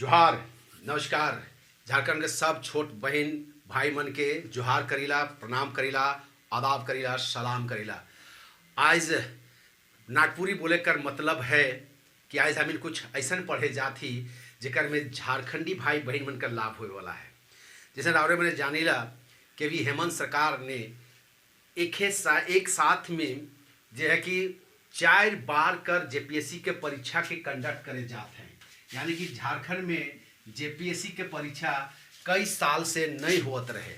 जोहार, नमस्कार। झारखंड के सब छोट बहन भाई मन के जोहार करीला, प्रणाम करीला, आदाब करीला, सलाम करीला। आज नागपुरी बोले कर मतलब है कि आज हमें कुछ ऐसा पढ़े जाती जेकर में झारखंडी भाई बहन मन का लाभ होए वाला है। जैसे रावरे मैंने जानीला कि भी हेमंत सरकार ने एक साथ में जो है कि 4 बार कर जेपीएससी के परीक्षा के कंडक्ट करे जाते हैं। यानी कि झारखंड में जेपीएससी के परीक्षा कई साल से नहीं होत रहे,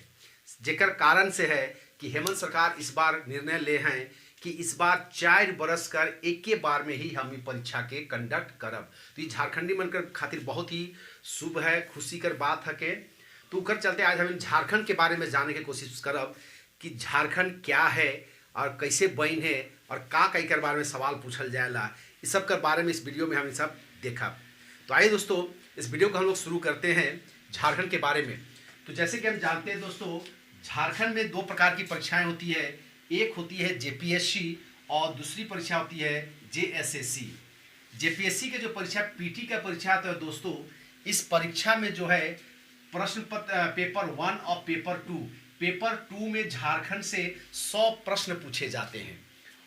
जेकर कारण से है कि हेमंत सरकार इस बार निर्णय ले हैं कि इस बार 4 बरस कर एक के बार में ही हम परीक्षा के कंडक्ट करब। तो ये झारखंडी मन कर खातिर बहुत ही शुभ है, खुशी कर बात है के। तो कर चलते आज हम झारखंड के बारे में जानने की कोशिश करब कि झारखंड क्या है और कैसे बन है और का कई कर बारे में सवाल पूछल जाएला। इस सब कर बारे में इस वीडियो में हम सब देखा। तो आइए दोस्तों, इस वीडियो को हम लोग शुरू करते हैं झारखंड के बारे में। तो जैसे कि हम जानते हैं दोस्तों, झारखंड में 2 प्रकार की परीक्षाएं होती है। एक होती है जेपीएससी और दूसरी परीक्षा होती है जेएसएससी। जेपीएससी के जो परीक्षा पीटी का परीक्षा होता है दोस्तों, इस परीक्षा में जो है प्रश्न पत्र पेपर 1 और पेपर 2 में झारखंड से 100 प्रश्न पूछे जाते हैं।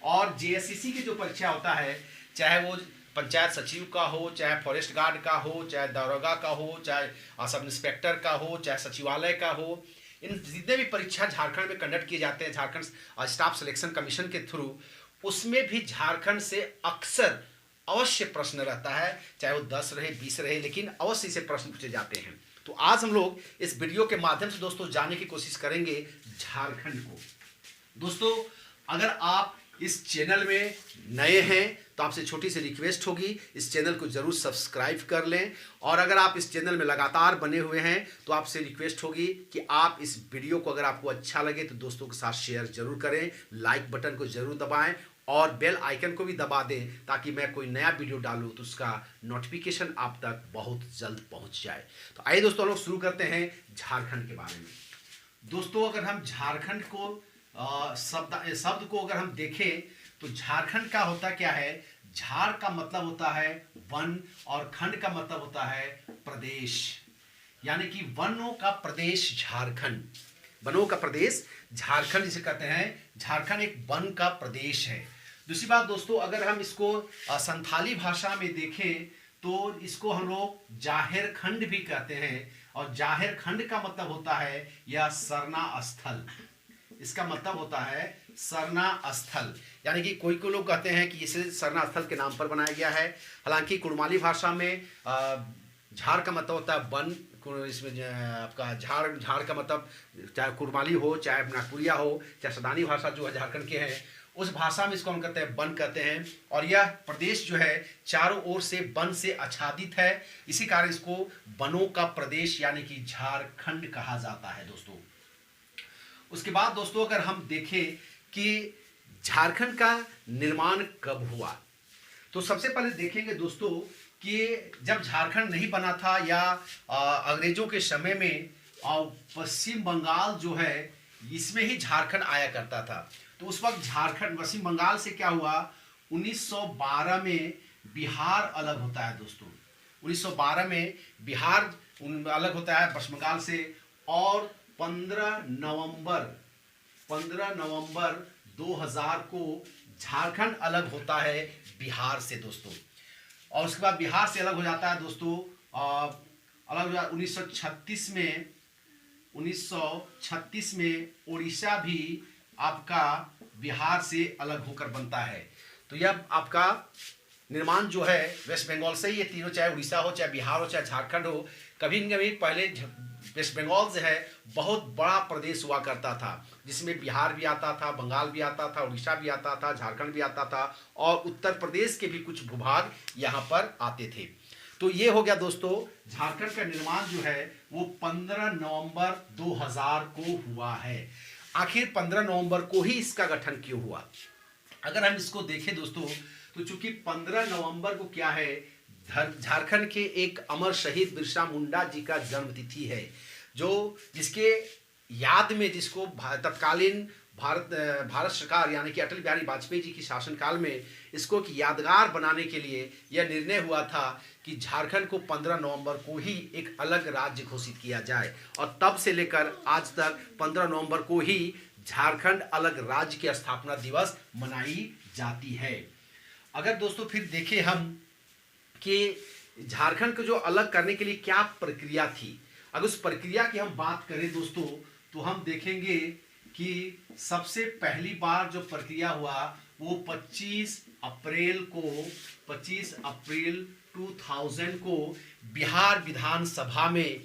और जेएसएससी की जो परीक्षा होता है, चाहे वो पंचायत सचिव का हो, चाहे फॉरेस्ट गार्ड का हो, चाहे दारोगा का हो, चाहे सब इंस्पेक्टर का हो, चाहे सचिवालय का हो, इन जितने भी परीक्षा झारखंड में कंडक्ट किए जाते हैं झारखंड स्टाफ सिलेक्शन कमीशन के थ्रू, उसमें भी झारखंड से अक्सर अवश्य प्रश्न रहता है, चाहे वो 10 रहे 20 रहे, लेकिन अवश्य से प्रश्न पूछे जाते हैं। तो आज हम लोग इस वीडियो के माध्यम से दोस्तों जानने की कोशिश करेंगे झारखंड को। दोस्तों, अगर आप इस चैनल में नए हैं तो आपसे छोटी सी रिक्वेस्ट होगी, इस चैनल को जरूर सब्सक्राइब कर लें। और अगर आप इस चैनल में लगातार बने हुए हैं तो आपसे रिक्वेस्ट होगी कि आप इस वीडियो को अगर आपको अच्छा लगे तो दोस्तों के साथ शेयर जरूर करें, लाइक बटन को जरूर दबाएं और बेल आइकन को भी दबा दें ताकि मैं कोई नया वीडियो डालूं तो उसका नोटिफिकेशन आप तक बहुत जल्द पहुंच जाए। तो आइए दोस्तों, हम लोग शुरू करते हैं झारखंड के बारे में। दोस्तों, अगर हम झारखंड को शब्द को अगर हम देखें तो झारखंड का होता क्या है, झार का मतलब होता है वन और खंड का मतलब होता है प्रदेश। यानी कि वनों का प्रदेश झारखंड, वनों का प्रदेश झारखंड जिसे कहते हैं। झारखंड एक वन का प्रदेश है। दूसरी बात दोस्तों, अगर हम इसको संथाली भाषा में देखें तो इसको हम लोग जाहिर खंड भी कहते हैं। और जाहिर खंड का मतलब होता है यह सरना स्थल। इसका मतलब होता है सरना स्थल। यानी कि कोई लोग कहते हैं कि इसे सरना स्थल के नाम पर बनाया गया है। हालांकि कुड़माली भाषा में झार का मतलब होता है वन। इसमें आपका झार का मतलब चाहे कुड़माली हो, चाहे नागपुरिया हो, चाहे सदानी भाषा जो है झारखंड के हैं, उस भाषा में इसको हम कहते हैं वन कहते हैं। और यह प्रदेश जो है चारों ओर से वन से आच्छादित है, इसी कारण इसको वनों का प्रदेश यानी कि झारखंड कहा जाता है दोस्तों। उसके बाद दोस्तों, अगर हम देखें कि झारखंड का निर्माण कब हुआ तो सबसे पहले देखेंगे दोस्तों कि जब झारखंड नहीं बना था या अंग्रेजों के समय में पश्चिम बंगाल जो है इसमें ही झारखंड आया करता था। तो उस वक्त झारखंड पश्चिम बंगाल से क्या हुआ, 1912 में बिहार अलग होता है दोस्तों। 1912 में बिहार अलग होता है पश्चिम बंगाल से। और 15 नवंबर 2000 को झारखंड अलग होता है बिहार से दोस्तों। और उसके बाद बिहार से अलग हो जाता है दोस्तों, अलग हो जाता 1936 में उड़ीसा भी आपका बिहार से अलग होकर बनता है। तो यह आपका निर्माण जो है वेस्ट बंगाल से ही, ये तीनों, चाहे उड़ीसा हो, चाहे बिहार हो, चाहे झारखंड हो, कभी न कभी पहले वेस्ट बंगाल जो है बहुत बड़ा प्रदेश हुआ करता था, जिसमें बिहार भी आता था, बंगाल भी आता था, उड़ीसा भी आता था, झारखंड भी आता था और उत्तर प्रदेश के भी कुछ भूभाग यहाँ पर आते थे। तो ये हो गया दोस्तों, झारखंड का निर्माण जो है वो 15 नवंबर 2000 को हुआ है। आखिर 15 नवंबर को ही इसका गठन क्यों हुआ? अगर हम इसको देखें दोस्तों तो चूंकि 15 नवंबर को क्या है, झारखंड के एक अमर शहीद बिरसा मुंडा जी का जन्मतिथि है, जो जिसके याद में जिसको तत्कालीन भारत सरकार यानी कि अटल बिहारी वाजपेयी जी की शासनकाल में इसको एक यादगार बनाने के लिए यह निर्णय हुआ था कि झारखंड को 15 नवंबर को ही एक अलग राज्य घोषित किया जाए, और तब से लेकर आज तक 15 नवंबर को ही झारखंड अलग राज्य की स्थापना दिवस मनाई जाती है। अगर दोस्तों फिर देखें हम कि झारखंड को जो अलग करने के लिए क्या प्रक्रिया थी, अगर उस प्रक्रिया की हम बात करें दोस्तों, तो हम देखेंगे कि सबसे पहली बार जो प्रक्रिया हुआ वो 25 अप्रैल 2000 को बिहार विधानसभा में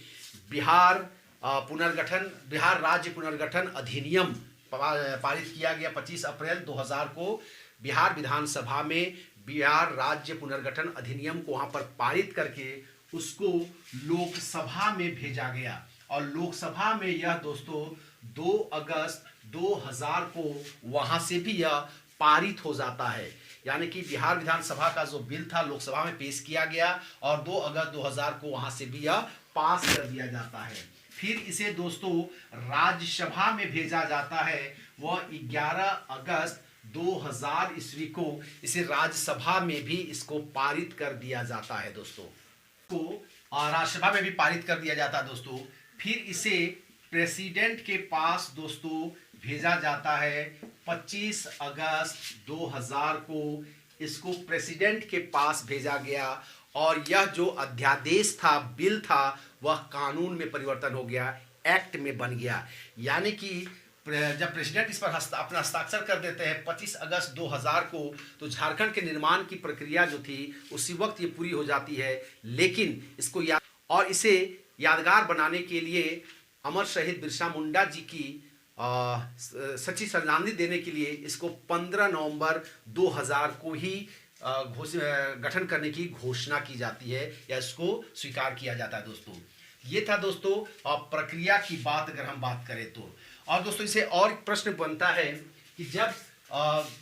बिहार राज्य पुनर्गठन अधिनियम पारित किया गया। 25 अप्रैल 2000 को बिहार विधानसभा में बिहार राज्य पुनर्गठन अधिनियम को वहां पर पारित करके उसको लोकसभा में भेजा गया, और लोकसभा में यह दोस्तों 2 अगस्त 2000 को वहां से भी यह पारित हो जाता है। यानी कि बिहार विधानसभा का जो बिल था लोकसभा में पेश किया गया और 2 अगस्त 2000 को वहां से भी यह पास कर दिया जाता है। फिर इसे दोस्तों राज्यसभा में भेजा जाता है, वह 11 अगस्त 2000 ईस्वी को इसे राज्यसभा में भी इसको पारित कर दिया जाता है दोस्तों, को राज्यसभा में भी पारित कर दिया जाता है दोस्तों। फिर इसे प्रेसिडेंट के पास दोस्तों भेजा जाता है। 25 अगस्त 2000 को इसको प्रेसिडेंट के पास भेजा गया, और यह जो अध्यादेश था, बिल था, वह कानून में परिवर्तन हो गया, एक्ट में बन गया। यानी कि जब प्रेसिडेंट इस पर अपना हस्ताक्षर कर देते हैं 25 अगस्त 2000 को, तो झारखंड के निर्माण की प्रक्रिया जो थी उसी वक्त ये पूरी हो जाती है। लेकिन इसको इसे यादगार बनाने के लिए अमर शहीद बिरसा मुंडा जी की सच्ची श्रद्धांजलि देने के लिए इसको 15 नवंबर 2000 को ही गठन करने की घोषणा की जाती है, या इसको स्वीकार किया जाता है दोस्तों। ये था दोस्तों प्रक्रिया की बात अगर हम बात करें तो। और दोस्तों इसे और प्रश्न बनता है कि जब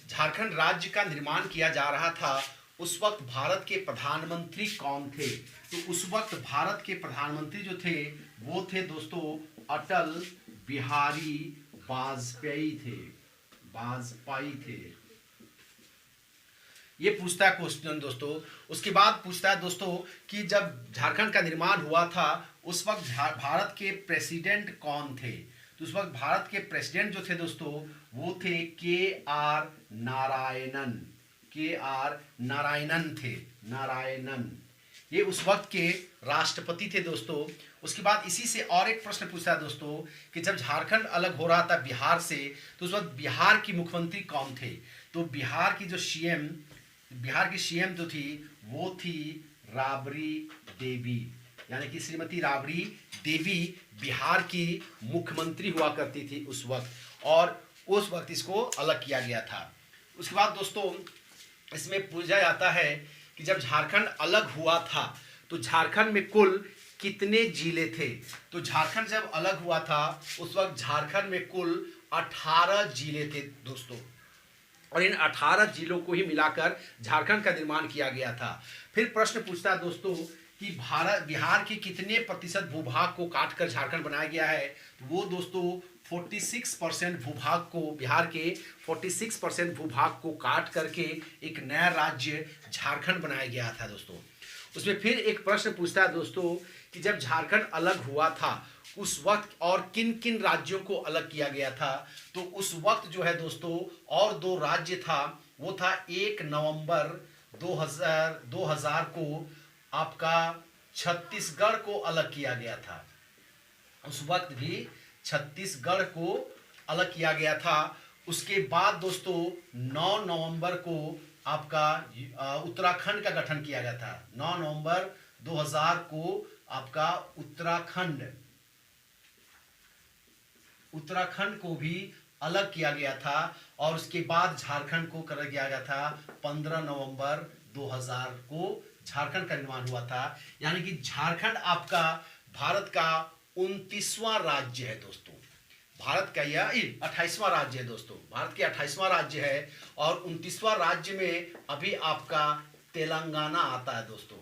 झारखंड राज्य का निर्माण किया जा रहा था उस वक्त भारत के प्रधानमंत्री कौन थे? तो उस वक्त भारत के प्रधानमंत्री जो थे वो थे दोस्तों अटल बिहारी वाजपेयी थे। ये पूछता है क्वेश्चन दोस्तों। उसके बाद पूछता है दोस्तों कि जब झारखंड का निर्माण हुआ था उस वक्त भारत के प्रेसिडेंट कौन थे? तो उस वक्त भारत के प्रेसिडेंट जो थे दोस्तों वो थे के.आर. नारायणन थे। ये उस वक्त के राष्ट्रपति थे दोस्तों। उसके बाद इसी से और एक प्रश्न पूछा है दोस्तों कि जब झारखंड अलग हो रहा था बिहार से, तो उस वक्त बिहार की मुख्यमंत्री कौन थे? तो बिहार की सीएम जो थी वो थी राबड़ी देवी, यानी कि श्रीमती राबड़ी देवी बिहार की मुख्यमंत्री हुआ करती थी उस वक्त, और उस वक्त इसको अलग किया गया था। उसके बाद दोस्तों इसमें पूछा जाता है कि जब झारखंड अलग हुआ था तो झारखंड में कुल कितने जिले थे? तो झारखंड जब अलग हुआ था उस वक्त झारखंड में कुल 18 जिले थे दोस्तों, और इन 18 जिलों को ही मिलाकर झारखंड का निर्माण किया गया था। फिर प्रश्न पूछता है दोस्तों कि बिहार के कितने प्रतिशत भूभाग को काटकर झारखंड बनाया गया है? तो वो दोस्तों 46% भूभाग को, बिहार के 46% भूभाग को काट करके एक नया राज्य झारखंड बनाया गया था दोस्तों। उसमें फिर एक प्रश्न पूछता है दोस्तों कि जब झारखंड अलग हुआ था उस वक्त और किन किन राज्यों को अलग किया गया था? तो उस वक्त जो है दोस्तों और 2 राज्य था, वो था 1 नवंबर 2000 को आपका छत्तीसगढ़ को अलग किया गया था। उस वक्त भी छत्तीसगढ़ को अलग किया गया था। उसके बाद दोस्तों 9 नवंबर को आपका उत्तराखंड का गठन किया गया था। 9 नवंबर 2000 को आपका उत्तराखंड को भी अलग किया गया था, और उसके बाद झारखंड को कर दिया गया था। 15 नवंबर 2000 को झारखंड का निर्माण हुआ था। यानी कि झारखंड आपका भारत का 29वां राज्य है दोस्तों। भारत का यह 28वां राज्य है दोस्तों। भारत के 28वां राज्य है, और 29वां राज्य में अभी आपका तेलंगाना आता है दोस्तों।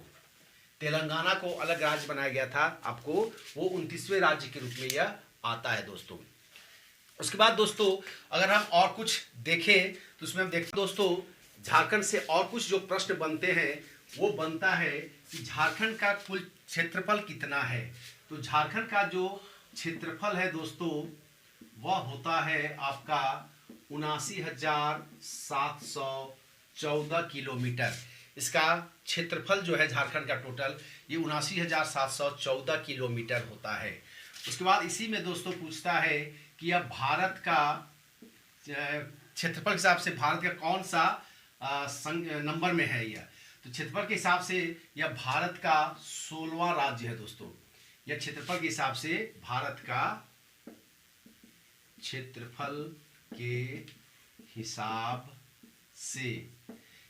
तेलंगाना को अलग राज्य बनाया गया था आपको, वो 29वें राज्य के रूप में यह आता है दोस्तों। उसके बाद दोस्तों अगर हम और कुछ देखें तो उसमें हम देखते दोस्तों झारखंड से और कुछ जो प्रश्न बनते हैं वो बनता है कि झारखंड का कुल क्षेत्रफल कितना है। तो झारखंड का जो क्षेत्रफल है दोस्तों वह होता है आपका 79,714 किलोमीटर। इसका क्षेत्रफल जो है झारखंड का टोटल ये 79,714 किलोमीटर होता है। उसके बाद इसी में दोस्तों पूछता है कि अब भारत का क्षेत्रफल के हिसाब से भारत का कौन सा नंबर में है यह। तो क्षेत्रफल के हिसाब से यह भारत का 16वां राज्य है दोस्तों। यह क्षेत्रफल के हिसाब से भारत का क्षेत्रफल के हिसाब से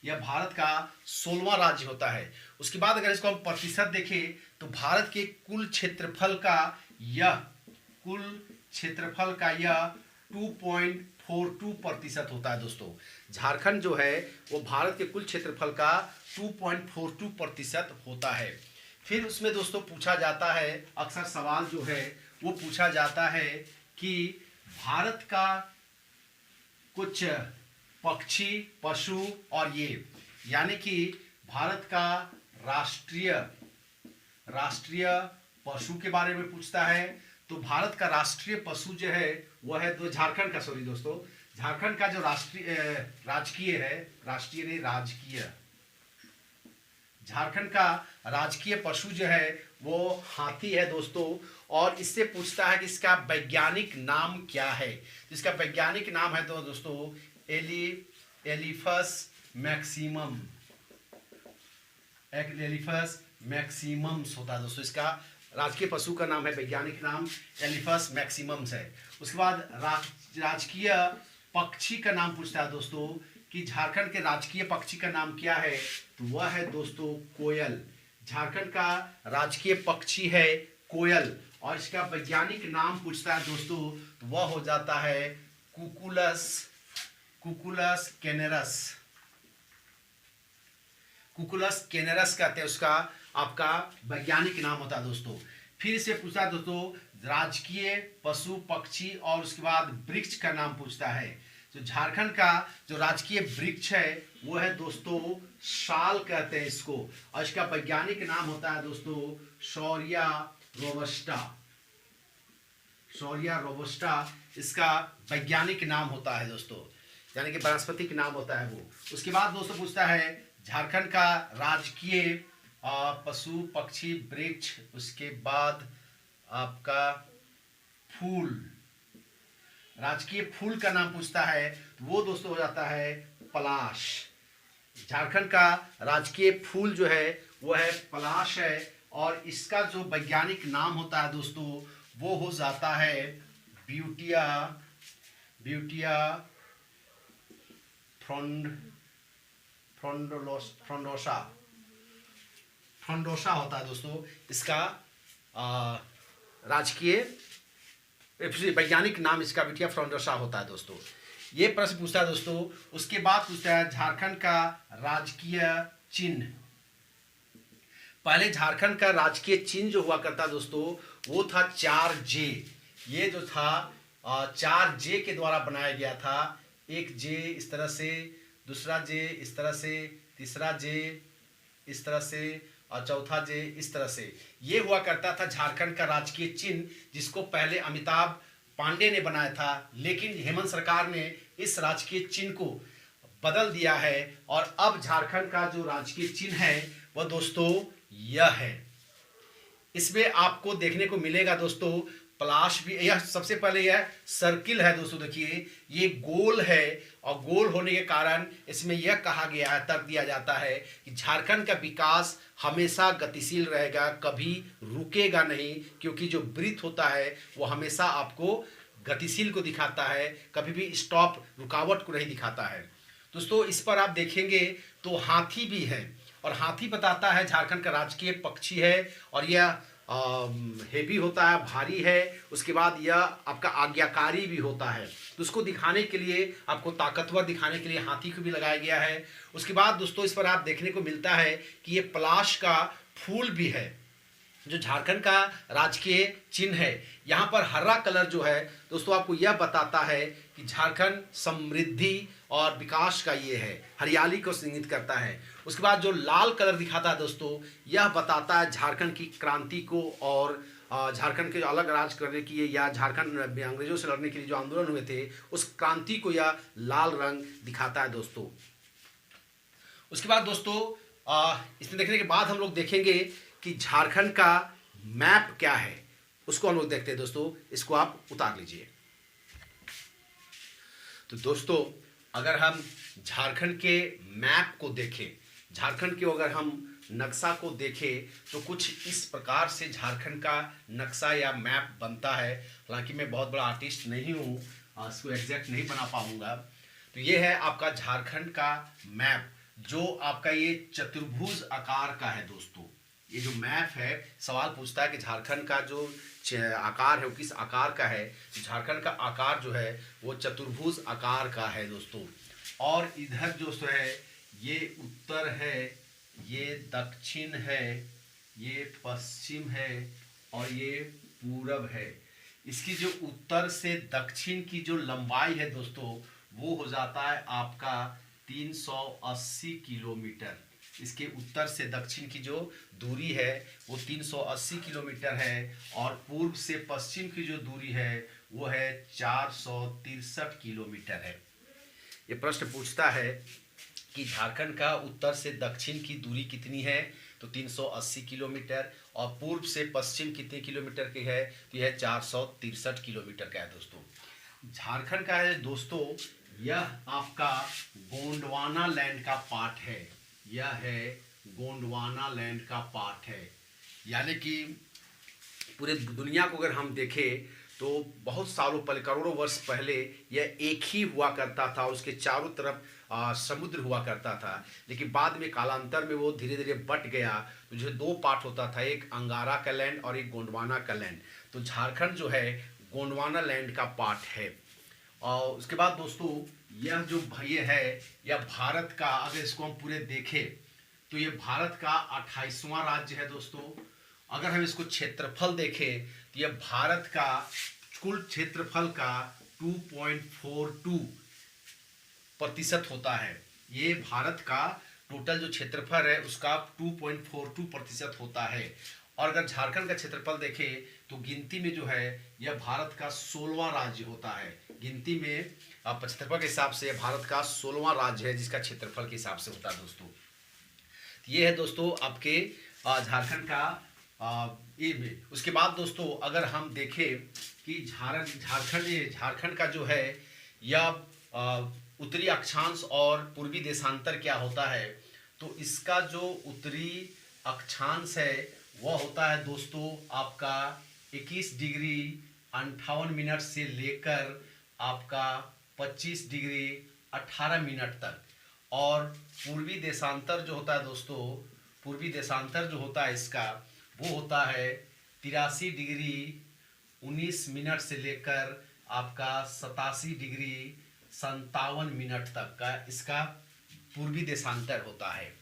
यह भारत का 16वां राज्य होता है। उसके बाद अगर इसको हम प्रतिशत देखें तो भारत के कुल क्षेत्रफल का यह 2.42% होता है दोस्तों। झारखंड जो है वो भारत के कुल क्षेत्रफल का 2.42% होता है। फिर उसमें दोस्तों पूछा जाता है, अक्सर सवाल जो है वो पूछा जाता है कि भारत का कुछ पक्षी पशु और ये यानी कि भारत का राष्ट्रीय पशु के बारे में पूछता है। तो भारत का राष्ट्रीय पशु जो है वह है झारखंड का दोस्तों झारखंड का जो राजकीय झारखंड का राजकीय पशु जो है वो हाथी है दोस्तों। और इससे पूछता है कि इसका वैज्ञानिक नाम क्या है। इसका वैज्ञानिक नाम है तो दोस्तों एलिफस मैक्सिमम्स होता है दोस्तों। इसका राजकीय पशु का नाम है, वैज्ञानिक नाम एलिफस मैक्सिमम्स है। उसके बाद राजकीय पक्षी का नाम पूछता है दोस्तों कि झारखंड के राजकीय पक्षी का नाम क्या है। तो वह है दोस्तों कोयल। झारखंड का राजकीय पक्षी है कोयल। और इसका वैज्ञानिक नाम पूछता है दोस्तों तो वह हो जाता है कुकुलस कैनरस कहते हैं, उसका आपका वैज्ञानिक नाम होता है दोस्तों। फिर इसे पूछता है दोस्तों राजकीय पशु पक्षी और उसके बाद वृक्ष का नाम पूछता है। तो झारखंड का जो राजकीय वृक्ष है वो है दोस्तों साल कहते हैं इसको। और इसका वैज्ञानिक नाम होता है दोस्तों शौर्या रोबस्टा इसका वैज्ञानिक नाम होता है दोस्तों, यानी कि वनस्पति का नाम होता है वो। उसके बाद दोस्तों पूछता है झारखंड का राजकीय पशु पक्षी वृक्ष, उसके बाद आपका फूल, राजकीय फूल का नाम पूछता है तो वो दोस्तों हो जाता है पलाश। झारखंड का राजकीय फूल जो है वो है पलाश है। और इसका जो वैज्ञानिक नाम होता है दोस्तों वो हो जाता है ब्यूटिया फ्रोंडोसा होता है दोस्तों। इसका राजकीय वैज्ञानिक नाम इसका ब्यूटिया फ्रोंडोसा होता है दोस्तों। ये प्रश्न पूछता है दोस्तों। उसके बाद पूछता है झारखंड का राजकीय चिन्ह। पहले झारखंड का राजकीय चिन्ह जो हुआ करता दोस्तों वो था 4J। ये जो था 4J के द्वारा बनाया गया था। एक J इस तरह से, दूसरा J इस तरह से, तीसरा J इस तरह से और चौथा J इस तरह से। ये हुआ करता था झारखंड का राजकीय चिन्ह, जिसको पहले अमिताभ पांडे ने बनाया था, लेकिन हेमंत सरकार ने इस राजकीय चिन्ह को बदल दिया है। और अब झारखंड का जो राजकीय चिन्ह है वह दोस्तों यह है। इसमें आपको देखने को मिलेगा दोस्तों पलाश भी। यह सबसे पहले यह सर्किल है दोस्तों, देखिए ये गोल है और गोल होने के कारण इसमें यह कहा गया है, तर्क दिया जाता है कि झारखंड का विकास हमेशा गतिशील रहेगा, कभी रुकेगा नहीं, क्योंकि जो वृत्त होता है वो हमेशा आपको गतिशील को दिखाता है, कभी भी स्टॉप रुकावट को नहीं दिखाता है। दोस्तों इस पर आप देखेंगे तो हाथी भी है और हाथी बताता है झारखंड का राजकीय पक्षी है और यह हेवी होता है, भारी है। उसके बाद यह आपका आज्ञाकारी भी होता है, तो उसको दिखाने के लिए, आपको ताकतवर दिखाने के लिए हाथी को भी लगाया गया है। उसके बाद दोस्तों इस पर आप देखने को मिलता है कि ये पलाश का फूल भी है। जो झारखंड का राजकीय चिन्ह है, यहाँ पर हरा कलर जो है दोस्तों आपको यह बताता है कि झारखंड समृद्धि और विकास का ये है, हरियाली को इंगित करता है। उसके बाद जो लाल कलर दिखाता है दोस्तों, यह बताता है झारखंड की क्रांति को और झारखंड के जो अलग राज्य करने की या झारखंड अंग्रेजों से लड़ने के लिए जो आंदोलन हुए थे उस क्रांति को यह लाल रंग दिखाता है दोस्तों। उसके बाद दोस्तों इसमें देखने के बाद हम लोग देखेंगे कि झारखंड का मैप क्या है, उसको हम लोग देखते हैं दोस्तों। इसको आप उतार लीजिए। तो दोस्तों अगर हम झारखंड के मैप को देखें, झारखंड के अगर हम नक्शा को देखें तो कुछ इस प्रकार से झारखंड का नक्शा या मैप बनता है। हालांकि मैं बहुत बड़ा आर्टिस्ट नहीं हूँ, इसको एग्जैक्ट नहीं बना पाऊंगा। तो ये है आपका झारखंड का मैप, जो आपका ये चतुर्भुज आकार का है दोस्तों। ये जो मैप है, सवाल पूछता है कि झारखंड का जो आकार है वो किस आकार का है। तो झारखंड का आकार जो है वो चतुर्भुज आकार का है दोस्तों। और इधर जो है ये उत्तर है, ये दक्षिण है, ये पश्चिम है और ये पूरब है। इसकी जो उत्तर से दक्षिण की जो लंबाई है दोस्तों वो हो जाता है आपका 380 किलोमीटर। इसके उत्तर से दक्षिण की जो दूरी है वो 380 किलोमीटर है और पूर्व से पश्चिम की जो दूरी है वो है 463 किलोमीटर है। ये प्रश्न पूछता है कि झारखंड का उत्तर से दक्षिण की दूरी कितनी है, तो 380 किलोमीटर, और पूर्व से पश्चिम कितने किलोमीटर की है, तो यह 463 किलोमीटर का है दोस्तों। झारखंड का है दोस्तों, यह आपका गोंडवाना लैंड का पार्ट है। यह है गोंडवाना लैंड का पार्ट है, यानी कि पूरे दुनिया को अगर हम देखें तो बहुत सालों पहले, करोड़ों वर्ष पहले यह एक ही हुआ करता था। उसके चारों तरफ समुद्र हुआ करता था, लेकिन बाद में कालांतर में वो धीरे धीरे बट गया। तो जो दो पार्ट होता था, एक अंगारा का लैंड और एक गोंडवाना का लैंड। तो झारखंड जो है गोंडवाना लैंड का पार्ट है। और उसके बाद दोस्तों यह जो ये है यह भारत का, अगर इसको हम पूरे देखें तो ये भारत का 28वां राज्य है दोस्तों। अगर हम इसको क्षेत्रफल देखें तो यह भारत का कुल क्षेत्रफल का 2.42% होता है। ये भारत का टोटल जो क्षेत्रफल है उसका 2.42% होता है। और अगर झारखंड का क्षेत्रफल देखें तो गिनती में जो है यह भारत का 16वां राज्य होता है। गिनती में क्षेत्रफल के हिसाब से भारत का 16वां राज्य है, जिसका क्षेत्रफल के हिसाब से होता है दोस्तों। ये है दोस्तों आपके झारखंड का ये। उसके बाद दोस्तों अगर हम देखें कि झारखंड का जो है यह उत्तरी अक्षांश और पूर्वी देशांतर क्या होता है, तो इसका जो उत्तरी अक्षांश है वह होता है दोस्तों आपका 21 डिग्री 58 मिनट से लेकर आपका 25 डिग्री 18 मिनट तक। और पूर्वी देशांतर जो होता है दोस्तों, पूर्वी देशांतर जो होता है इसका वो होता है 83 डिग्री 19 मिनट से लेकर आपका 87 डिग्री 57 मिनट तक का इसका पूर्वी देशांतर होता है।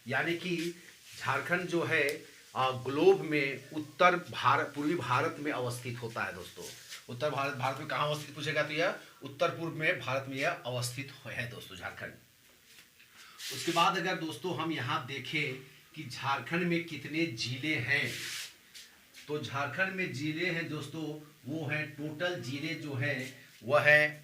यानी कि झारखंड जो है ग्लोब में उत्तर भारत, पूर्वी भारत में अवस्थित होता है दोस्तों। उत्तर भारत में कहाँ अवस्थित पूछेगा तो यह उत्तर पूर्व में भारत में यह अवस्थित है दोस्तों झारखंड। उसके बाद अगर दोस्तों हम यहाँ देखें कि झारखंड में कितने जिले हैं, तो झारखंड में जिले हैं दोस्तों वो है, टोटल जिले जो है वह है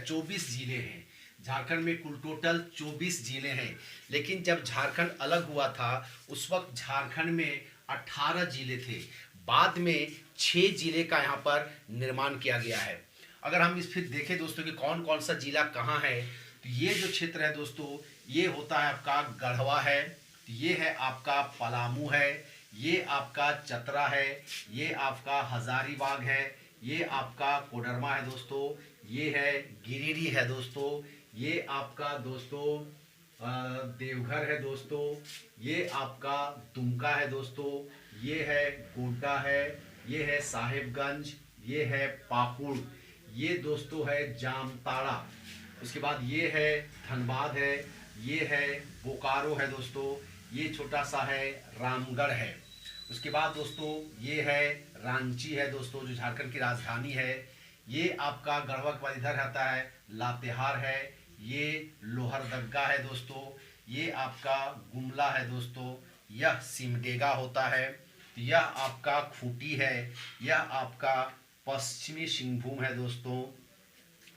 24 जिले हैं। झारखंड में कुल टोटल 24 जिले हैं। लेकिन जब झारखंड अलग हुआ था उस वक्त झारखंड में 18 जिले थे। बाद में 6 जिले का यहाँ पर निर्माण किया गया है। अगर हम इस फिर देखें दोस्तों कि कौन कौन सा जिला कहाँ है, तो ये जो क्षेत्र है दोस्तों ये होता है आपका गढ़वा है, ये है आपका पलामू है, ये आपका चतरा है, ये आपका हजारीबाग है, ये आपका कोडरमा है दोस्तों, ये है गिरिडीह है दोस्तों, ये आपका दोस्तों देवघर है दोस्तों, ये आपका दुमका है दोस्तों, ये है गोड्डा है, ये है साहेबगंज, ये है पाकुड़, ये दोस्तों है जामताड़ा। उसके बाद ये है धनबाद है, ये है बोकारो है दोस्तों, ये छोटा सा है रामगढ़ है। उसके बाद दोस्तों ये है रांची है दोस्तों, जो झारखंड की राजधानी है। ये आपका गढ़वा के बाद इधर आता है लातेहार है। ये लोहरदग्गा है दोस्तों। ये आपका गुमला है दोस्तों। यह सिमडेगा होता है। यह आपका खूंटी है। यह आपका पश्चिमी सिंहभूम है दोस्तों,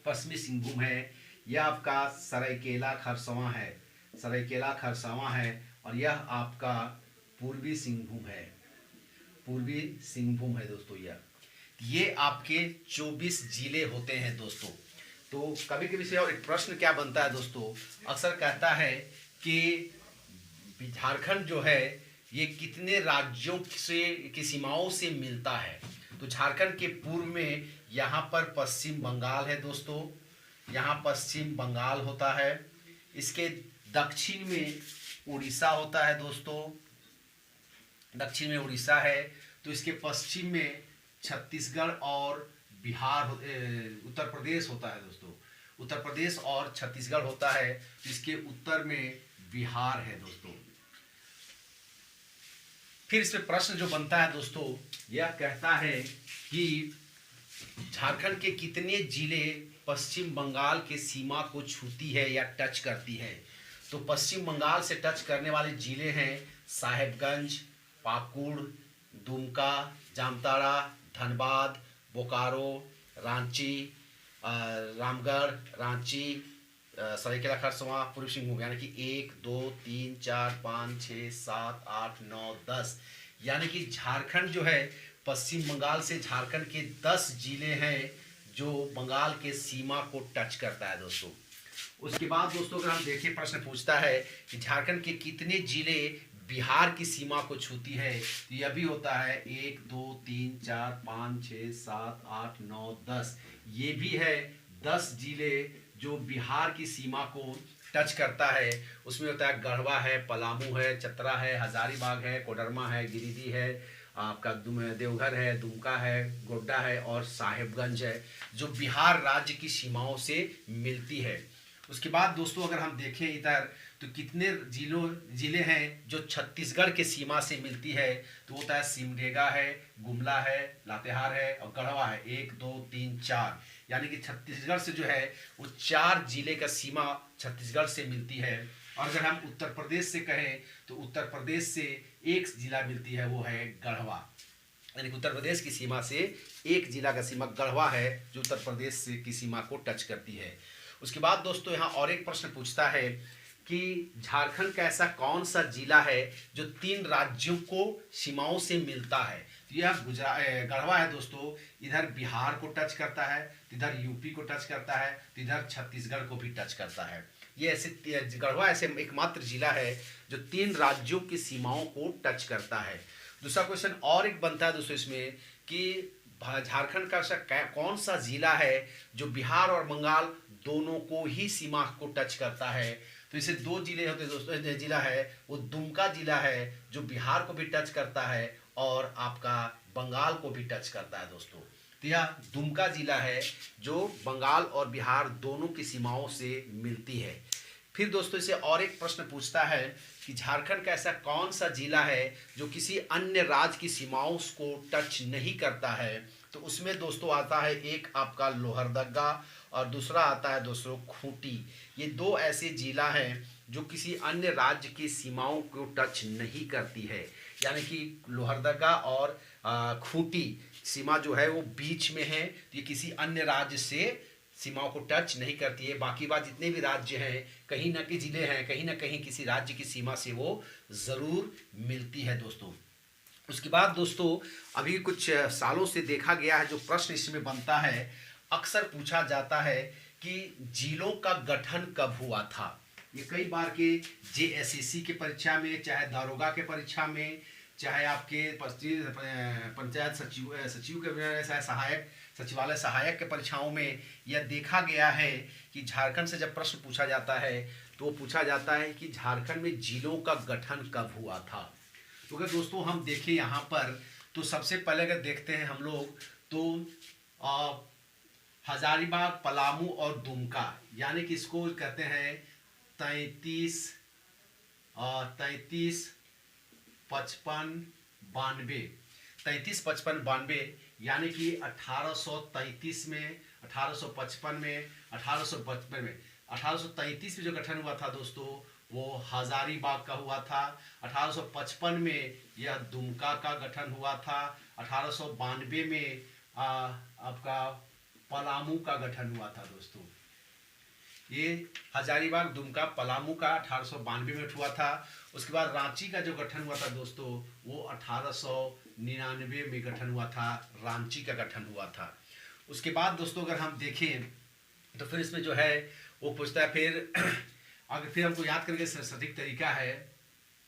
पश्चिमी सिंहभूम है। यह आपका सरायकेला खरसावां है, सरायकेला खरसावां है। और यह आपका पूर्वी सिंहभूम है, पूर्वी सिंहभूम है दोस्तों। ये आपके 24 जिले होते हैं दोस्तों। तो कभी कभी से और एक प्रश्न क्या बनता है दोस्तों, अक्सर कहता है कि झारखंड जो है ये कितने राज्यों से की सीमाओं से मिलता है। तो झारखंड के पूर्व में यहाँ पर पश्चिम बंगाल है दोस्तों, यहाँ पश्चिम बंगाल होता है। इसके दक्षिण में उड़ीसा होता है दोस्तों, दक्षिण में उड़ीसा है। तो इसके पश्चिम में छत्तीसगढ़ और बिहार उत्तर प्रदेश होता है दोस्तों, उत्तर प्रदेश और छत्तीसगढ़ होता है। तो इसके उत्तर में बिहार है दोस्तों। फिर इसमें प्रश्न जो बनता है दोस्तों, यह कहता है कि झारखंड के कितने जिले पश्चिम बंगाल के सीमा को छूती है या टच करती है। तो पश्चिम बंगाल से टच करने वाले जिले हैं साहेबगंज, पाकुड़, दुमका, जामताड़ा, धनबाद, बोकारो, रांची, रामगढ़, रांची, सरायकेला खरसावां, पूर्वी सिंहभूम। यानी कि 1 2 3 4 5 6 7 8 9 10, यानी कि झारखंड जो है पश्चिम बंगाल से झारखंड के 10 जिले हैं जो बंगाल के सीमा को टच करता है दोस्तों। उसके बाद दोस्तों अगर हम देखें, प्रश्न पूछता है कि झारखंड के कितने जिले बिहार की सीमा को छूती है। तो यह भी होता है 1 2 3 4 5 6 7 8 9 10। ये भी है 10 जिले जो बिहार की सीमा को टच करता है। उसमें होता है गढ़वा है, पलामू है, चतरा है, हजारीबाग है, कोडरमा है, गिरिडीह है, आपका देवघर है, दुमका है, गोड्डा है और साहेबगंज है, जो बिहार राज्य की सीमाओं से मिलती है। उसके बाद दोस्तों अगर हम देखें इधर तो कितने जिले हैं जो छत्तीसगढ़ के सीमा से मिलती है। तो होता है सिमडेगा है, गुमला है, लातेहार है और गढ़वा है। 1 2 3 4, यानी कि छत्तीसगढ़ से जो है वो 4 जिले का सीमा छत्तीसगढ़ से मिलती है। और अगर हम उत्तर प्रदेश से कहें तो उत्तर प्रदेश से एक जिला मिलती है, वो है गढ़वा। यानी कि उत्तर प्रदेश की सीमा से एक जिला का सीमा गढ़वा है जो उत्तर प्रदेश से की सीमा को टच करती है। उसके बाद दोस्तों यहाँ और एक प्रश्न पूछता है कि झारखंड का ऐसा कौन सा जिला है जो 3 राज्यों को सीमाओं से मिलता है। तो यह गढ़वा है दोस्तों। इधर बिहार को टच करता है, इधर यूपी को टच करता है, इधर छत्तीसगढ़ को भी टच करता है। ये ऐसे गढ़वा ऐसे एकमात्र जिला है जो 3 राज्यों की सीमाओं को टच करता है। दूसरा क्वेश्चन और एक बनता है दोस्तों इसमें कि झारखंड का ऐसा कौन सा जिला है जो बिहार और बंगाल दोनों को ही सीमा को टच करता है। तो इसे 2 जिले होते हैं दोस्तों। जिला है वो दुमका जिला है जो बिहार को भी टच करता है और आपका बंगाल को भी टच करता है दोस्तों। तो यह दुमका जिला है जो बंगाल और बिहार दोनों की सीमाओं से मिलती है। फिर दोस्तों इसे और एक प्रश्न पूछता है कि झारखंड का ऐसा कौन सा जिला है जो किसी अन्य राज्य की सीमाओं को टच नहीं करता है। तो उसमें दोस्तों आता है एक आपका लोहरदग्गा और दूसरा आता है दोस्तों खूंटी। ये 2 ऐसे जिला हैं जो किसी अन्य राज्य की सीमाओं को टच नहीं करती है। यानी कि लोहरदग्गा और खूंटी सीमा जो है वो बीच में है। तो ये किसी अन्य राज्य से सीमाओं को टच नहीं करती है। बाकी बात जितने भी राज्य हैं, कहीं ना कहीं जिले हैं, कहीं ना कहीं किसी राज्य की सीमा से वो ज़रूर मिलती है दोस्तों। उसके बाद दोस्तों अभी कुछ सालों से देखा गया है, जो प्रश्न इसमें बनता है, अक्सर पूछा जाता है कि जिलों का गठन कब हुआ था। ये कई बार के JSSC के परीक्षा में, चाहे दारोगा के परीक्षा में, चाहे आपके पंचायत सचिव के सहायक सचिवालय सहायक के परीक्षाओं में यह देखा गया है कि झारखंड से जब प्रश्न पूछा जाता है तो पूछा जाता है कि झारखंड में जिलों का गठन कब हुआ था। तो अगर दोस्तों हम देखें यहाँ पर तो सबसे पहले अगर देखते हैं हम लोग तो हजारीबाग, पलामू और दुमका, यानी कि इसको कहते हैं 33, 55, 92, 33, 55, 92, यानी कि 1833 में, 1855 में, 1855 में, 1833 में जो गठन हुआ था दोस्तों वो हजारीबाग का हुआ था। 1855 में यह दुमका का गठन हुआ था। 1892 में आपका पलामू का गठन हुआ था दोस्तों। ये हजारीबाग, दुमका, पलामू का 1892 में हुआ था। उसके बाद रांची का जो गठन हुआ था दोस्तों वो 1899 में गठन हुआ था, रांची का गठन हुआ था। उसके बाद दोस्तों अगर हम देखें तो फिर इसमें जो है वो पूछता है फिर अगर फिर हमको याद करके सटीक तरीका है,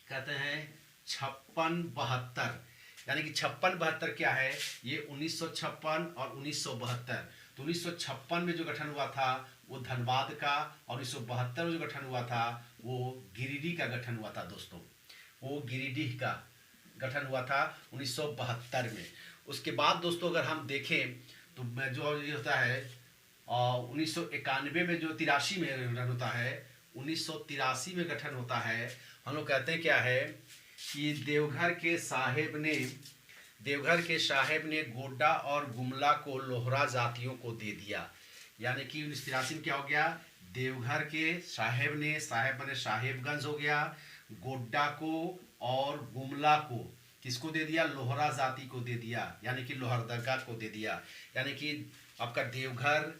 कहते हैं 56-72, यानी कि 56-72 क्या है, ये 1956 और 1972। तो 1956 में जो गठन हुआ था वो धनबाद का, और 1972 में जो गठन हुआ था वो गिरिडीह का गठन हुआ था दोस्तों। वो गिरिडीह का गठन हुआ था 1972 में। उसके बाद दोस्तों अगर हम देखें तो जो ये होता है 1991 में, जो 83 में गठन होता है, 1983 में गठन होता है। हम लोग कहते हैं क्या है कि देवघर के साहेब ने गोड्डा और गुमला को लोहरा जातियों को दे दिया। यानी कि 1983 में क्या हो गया, देवघर के साहेब माने साहेबगंज हो गया, गोड्डा को और गुमला को किसको दे दिया, लोहरा जाति को दे दिया, यानी कि लोहरदगा को दे दिया। यानी कि आपका देवघर,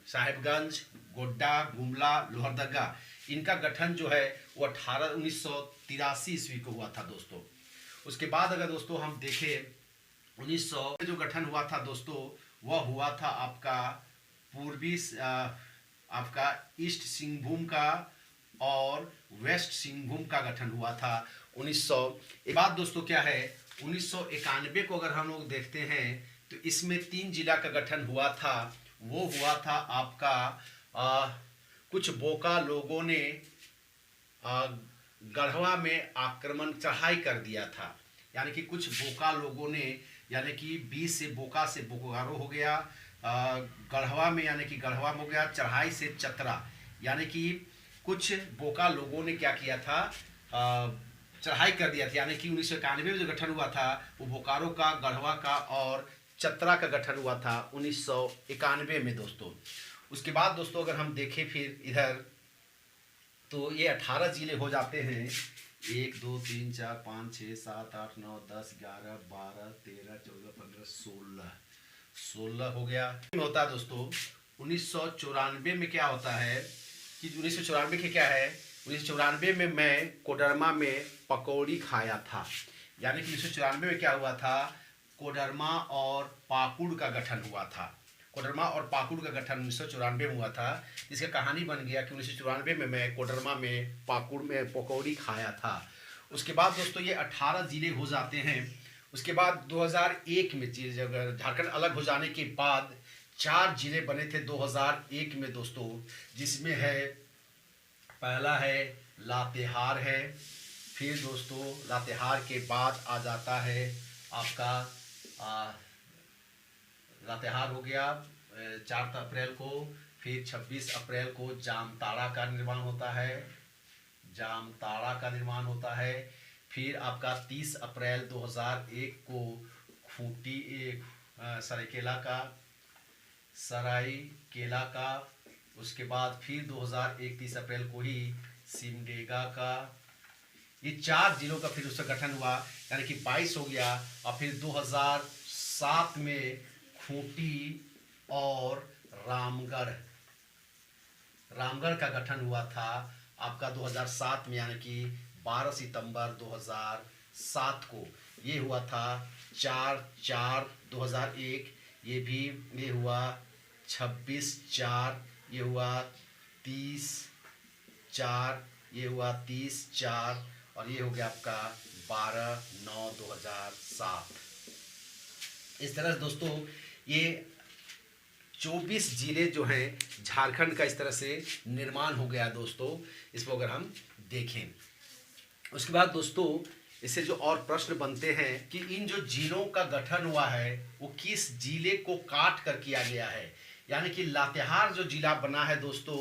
साहेबगंज, गोड्डा, गुमला, लोहरदगा, इनका गठन जो है वो 1983 ईस्वी को हुआ था दोस्तों। उसके बाद अगर दोस्तों हम देखें 1900 में जो गठन हुआ था दोस्तों वह हुआ था आपका पूर्वी आपका ईस्ट सिंहभूम का और वेस्ट सिंहभूम का गठन हुआ था 1900। एक बात दोस्तों क्या है, 1991 को अगर हम लोग देखते हैं तो इसमें 3 जिला का गठन हुआ था। वो हुआ था आपका कुछ बोका लोगों ने गढ़वा में आक्रमण चढ़ाई कर दिया था। यानी कि कुछ बोका लोगों ने, यानी कि 20 से बोका से बोकारो हो गया, गढ़वा में यानी कि गढ़वा में हो गया, चढ़ाई से चतरा, यानी कि कुछ बोका लोगों ने क्या किया था, चढ़ाई कर दिया था। यानी कि 1991 में जो गठन हुआ था वो बोकारो का, गढ़वा का और चतरा का गठन हुआ था 1991 में दोस्तों। उसके बाद दोस्तों अगर हम देखें फिर इधर तो ये 18 जिले हो जाते हैं, 1 2 3 4 5 6 7 8 9 10 11 12 13 14 15 16 हो गया होता है दोस्तों। 1994 में क्या होता है कि 1994 के क्या है, 1994 में मैं कोडरमा में पकौड़ी खाया था। यानी कि 1994 में क्या हुआ था, कोडरमा और पाकुड़ का गठन हुआ था। कोडरमा और पाकुड़ का गठन 1994 में हुआ था, जिसका कहानी बन गया कि 1994 में मैं कोडरमा में पाकुड़ में पकौड़ी खाया था। उसके बाद दोस्तों ये 18 जिले हो जाते हैं। उसके बाद 2001 में जब झारखंड अलग हो जाने के बाद 4 जिले बने थे 2001 में दोस्तों, जिसमें है पहला है लातेहार है, फिर दोस्तों लातेहार के बाद आ जाता है आपका लातेहार हो गया 4 अप्रैल को, फिर 26 अप्रैल को जामताड़ा का निर्माण होता है, जामताड़ा का निर्माण होता है। फिर आपका 30 अप्रैल 2001 को खूंटी सरायकेला का, उसके बाद फिर 2001 30 अप्रैल को ही सिमडेगा का। ये 4 जिलों का फिर उसका गठन हुआ, यानी कि 22 हो गया। और फिर 2007 में खूंटी और रामगढ़ का गठन हुआ था आपका 2007 में, यानी कि 12 सितंबर 2007 को ये हुआ था। 4/4/2001 ये हुआ, 26/4 ये हुआ, 30/4 ये हुआ, 30/4 और ये हो गया आपका 12/9/2007। इस तरह से दोस्तों ये 24 जिले जो हैं झारखंड का इस तरह से निर्माण हो गया दोस्तों, इसको अगर हम देखें। उसके बाद दोस्तों इससे जो और प्रश्न बनते हैं कि इन जो जिलों का गठन हुआ है वो किस जिले को काट कर किया गया है। यानी कि लातेहार जो जिला बना है दोस्तों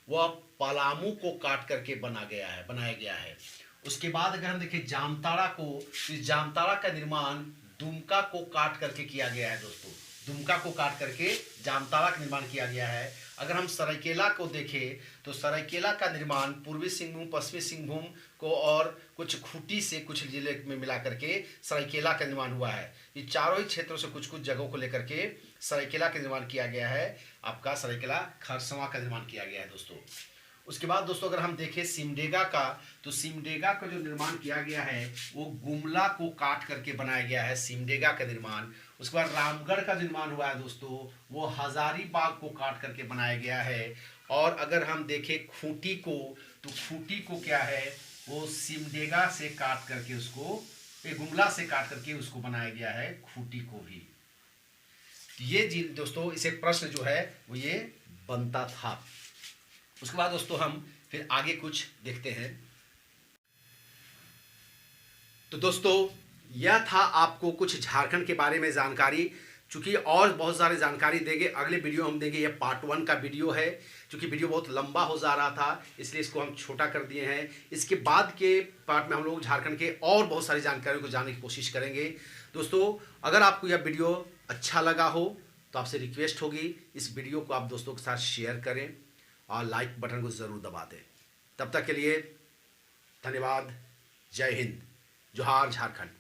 वह पलामू को काट करके बनाया गया है। उसके बाद अगर हम देखें जामताड़ा को, तो इस जामताड़ा का निर्माण दुमका को काट करके किया गया है दोस्तों। दुमका को काट करके जामताड़ा का निर्माण किया गया है। अगर हम सरायकेला को देखें तो सरायकेला का निर्माण पूर्वी सिंहभूम, पश्चिमी सिंहभूम को और कुछ खूंटी से कुछ जिले में मिला करके सरायकेला का निर्माण हुआ है। ये चारों ही क्षेत्रों से कुछ कुछ जगहों को लेकर के सरायकेला का निर्माण किया गया है। आपका सरायकेला खरसवां का निर्माण किया गया है दोस्तों। उसके बाद दोस्तों अगर हम देखें सिमडेगा का, तो सिमडेगा का जो निर्माण किया गया है वो गुमला को काट करके बनाया गया है, सिमडेगा का निर्माण। उसके बाद रामगढ़ का निर्माण हुआ है दोस्तों, वो हजारीबाग को काट करके बनाया गया है। और अगर हम देखें खूंटी को, तो खूंटी को क्या है, वो सिमडेगा से काट करके उसको, गुमला से काट करके उसको बनाया गया है, खूंटी को भी। ये जी दोस्तों इसे प्रश्न जो है वो ये बनता था। उसके बाद दोस्तों हम फिर आगे कुछ देखते हैं। तो दोस्तों यह था आपको कुछ झारखंड के बारे में जानकारी। चूंकि और बहुत सारी जानकारी देंगे, अगले वीडियो हम देंगे। यह पार्ट 1 का वीडियो है। चूंकि वीडियो बहुत लंबा हो जा रहा था इसलिए इसको हम छोटा कर दिए हैं। इसके बाद के पार्ट में हम लोग झारखंड के और बहुत सारी जानकारियों को जानने की कोशिश करेंगे। दोस्तों अगर आपको यह वीडियो अच्छा लगा हो तो आपसे रिक्वेस्ट होगी इस वीडियो को आप दोस्तों के साथ शेयर करें और लाइक बटन को ज़रूर दबा दें। तब तक के लिए धन्यवाद। जय हिंद। जोहार झारखंड।